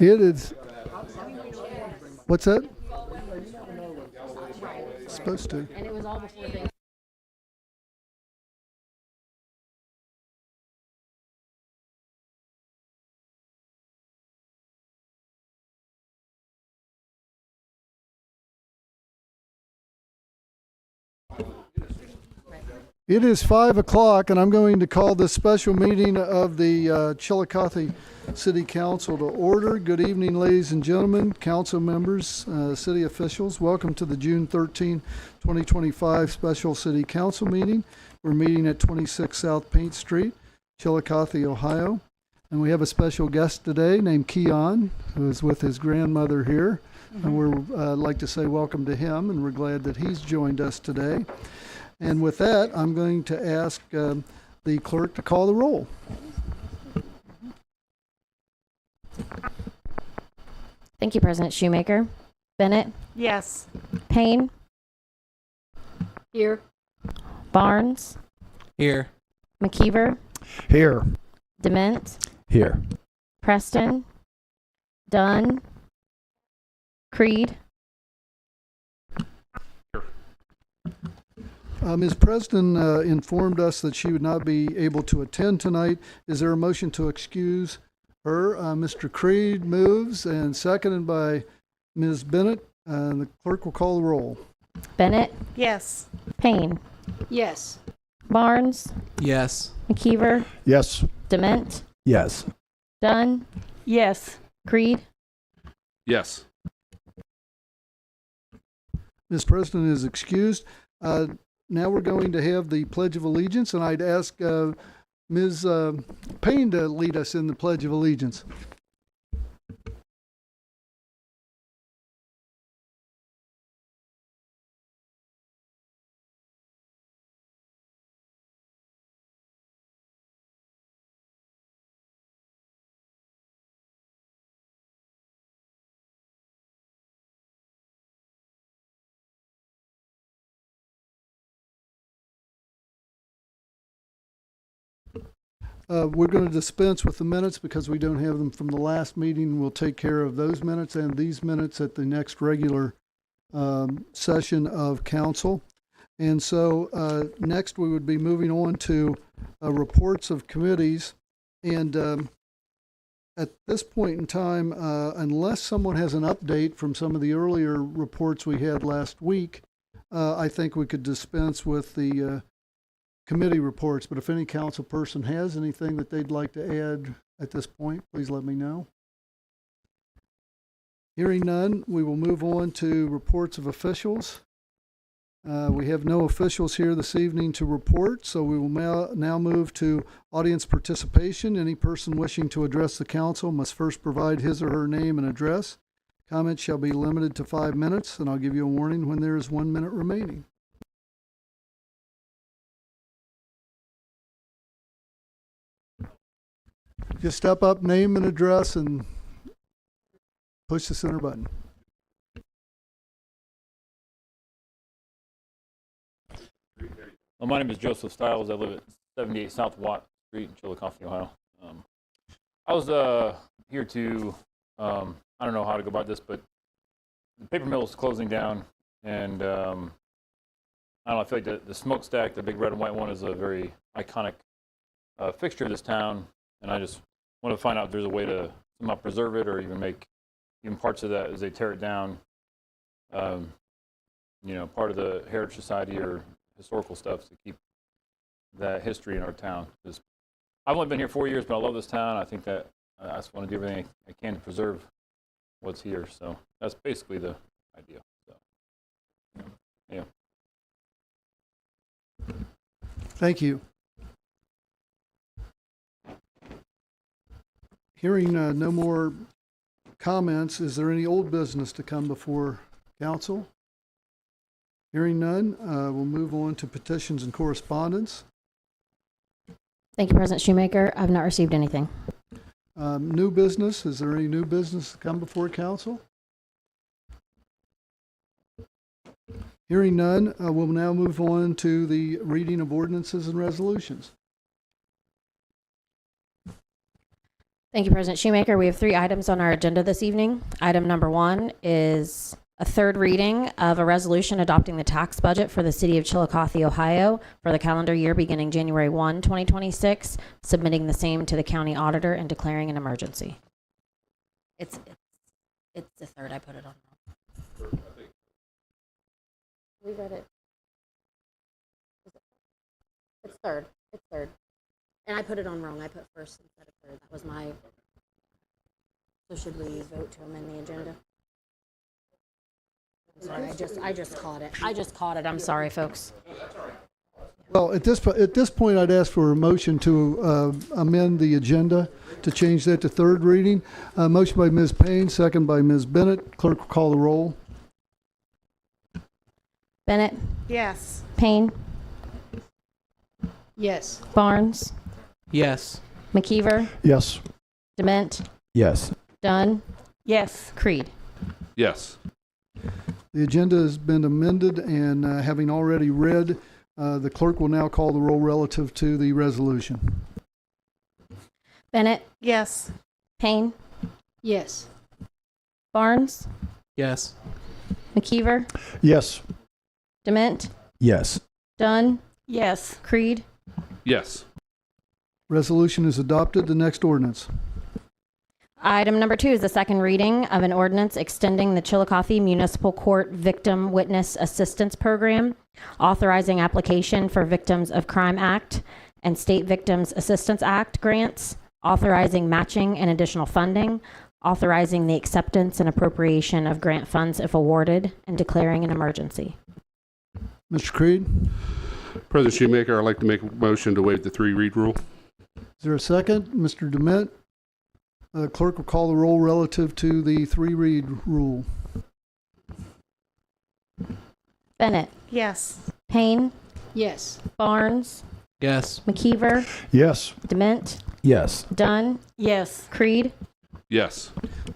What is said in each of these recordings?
It is. What's that? Supposed to. And it was all before they. It is 5 o'clock, and I'm going to call this special meeting of the Chiillicothe City Council to order. Good evening, ladies and gentlemen, council members, city officials. Welcome to the June 13, 2025 special city council meeting. We're meeting at 26 South Paint Street, Chiillicothe, Ohio. And we have a special guest today named Keon, who is with his grandmother here. And we'd like to say welcome to him, and we're glad that he's joined us today. And with that, I'm going to ask the clerk to call the roll. Thank you, President Shoemaker. Bennett, Yes. Payne, Here. Barnes, Here. McKeever, Here. Dement, Here. Preston, Dunn, Creed. Ms. Preston informed us that she would not be able to attend tonight. Is there a motion to excuse her? Mr. Creed moves, and seconded by Ms. Bennett. The clerk will call the roll. Bennett, Yes. Payne, Yes. Barnes, Yes. McKeever, Yes. Dement, Yes. Dunn, Yes. Creed. Yes. Ms. Preston is excused. Now we're going to have the Pledge of Allegiance, and I'd ask Ms. Payne to lead us in the Pledge of Allegiance. We're going to dispense with the minutes because we don't have them from the last meeting. We'll take care of those minutes and these minutes at the next regular session of council. And so next we would be moving on to reports of committees. And at this point in time, unless someone has an update from some of the earlier reports we had last week, I think we could dispense with the committee reports. But if any council person has anything that they'd like to add at this point, please let me know. Hearing none, we will move on to reports of officials. We have no officials here this evening to report, so we will now move to audience participation. Any person wishing to address the council must first provide his or her name and address. Comments shall be limited to 5 minutes, and I'll give you a warning when there is 1 minute remaining. Just step up, name and address, and push the center button. Well, my name is Joseph Stiles. I live at 78 South Watt Street in Chiillicothe, Ohio. I was here to, I don't know how to go about this, but the paper mill is closing down, and I don't know, I feel like the smokestack, the big red and white one, is a very iconic fixture of this town, and I just want to find out if there's a way to somehow preserve it or even make even parts of that as they tear it down, you know, part of the Heritage Society or historical stuff to keep that history in our town. Because I've only been here 4 years, but I love this town. I think that I just want to do everything I can to preserve what's here. So that's basically the idea. So, yeah. Thank you. Hearing no more comments, is there any old business to come before council? Hearing none, we'll move on to petitions and correspondence. Thank you, President Shoemaker. I've not received anything. New business, is there any new business to come before council? Hearing none, we'll now move on to the reading of ordinances and resolutions. Thank you, President Shoemaker. We have 3 items on our agenda this evening. Item number 1 is a third reading of a resolution adopting the tax budget for the city of Chiillicothe, Ohio for the calendar year beginning January 1, 2026, submitting the same to the county auditor and declaring an emergency. It's the third. I put it on wrong. We read it. It's third. It's third. And I put it on wrong. I put first instead of third. That was my. So should we vote to amend the agenda? I'm sorry, I just caught it. I just caught it. I'm sorry, folks. Well, at this point, I'd ask for a motion to amend the agenda to change that to third reading. Motion by Ms. Payne, second by Ms. Bennett. Clerk will call the roll. Bennett, Yes. Payne, Yes. Barnes, Yes. McKeever, Yes. Dement, Yes. Dunn, Yes. Creed. Yes. The agenda has been amended, and having already read, the clerk will now call the roll relative to the resolution. Bennett, Yes. Payne, Yes. Barnes, Yes. McKeever, Yes. Dement, Yes. Dunn, Yes. Creed. Yes. Resolution is adopted. The next ordinance. Item number 2 is the second reading of an ordinance extending the Chiillicothe Municipal Court Victim Witness Assistance Program, authorizing application for Victims of Crime Act and State Victims Assistance Act grants, authorizing matching and additional funding, authorizing the acceptance and appropriation of grant funds if awarded, and declaring an emergency. Mr. Creed, President Shoemaker, I'd like to make a motion to waive the 3-read rule. is there a second? Mr. Dement, clerk will call the roll relative to the 3-read rule. Bennett, Yes. Payne, Yes. Barnes, Yes. McKeever, Yes. Dement, Yes. Dunn, Yes. Creed. Yes.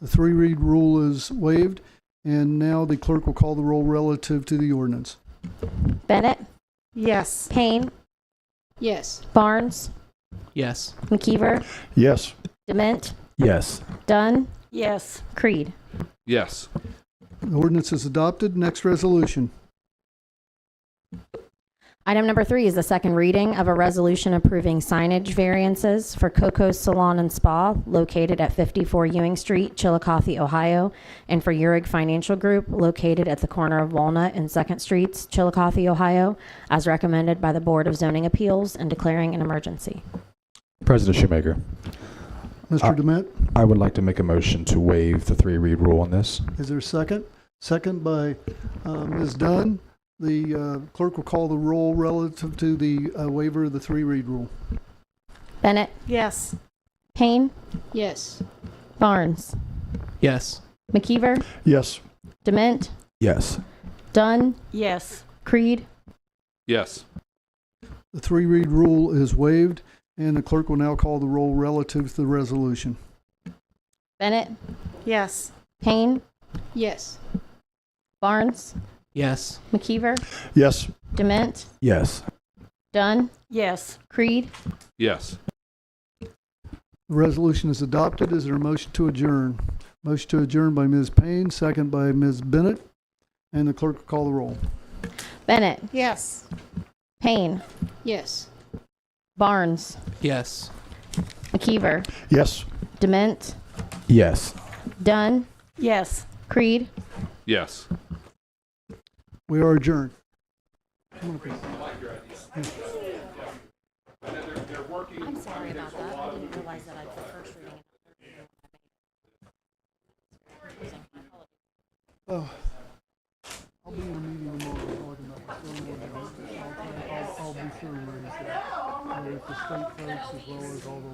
The 3-read rule is waived, and now the clerk will call the roll relative to the ordinance. Bennett, Yes. Payne, Yes. Barnes, Yes. McKeever, Yes. Dement, Yes. Dunn, Yes. Creed. Yes. The ordinance is adopted. Next resolution. Item number 3 is the second reading of a resolution approving signage variances for Coco's Salon and Spa located at 54 Ewing Street, Chiillicothe, Ohio, and for Eurig Financial Group located at the corner of Walnut and 2nd Streets, Chiillicothe, Ohio, as recommended by the Board of Zoning Appeals and declaring an emergency. President Shoemaker, Mr. Dement, I would like to make a motion to waive the 3-read rule on this. is there a second? Second by Ms. Dunn. The clerk will call the roll relative to the waiver of the 3-read rule. Bennett, Yes. Payne, Yes. Barnes, Yes. McKeever, Yes. Dement, Yes. Dunn, Yes. Creed. Yes. The 3-read rule is waived, and the clerk will now call the roll relative to the resolution. Bennett, Yes. Payne, Yes. Barnes, Yes. McKeever, Yes. Dement, Yes. Dunn, Yes. Creed. Yes. The resolution is adopted. Is there a motion to adjourn? Motion to adjourn by Ms. Payne, second by Ms. Bennett, and the clerk will call the roll. Bennett, Yes. Payne, Yes. Yes. Barnes, McKeever, Yes. Dement, Yes. Dunn, Yes. Creed. Yes. We are adjourned. I'm sorry about that. I didn't realize that I put first reading. Oh, I'll be in a meeting tomorrow talking about the stormwater. I'll be sure to raise that with the state folks as well as all the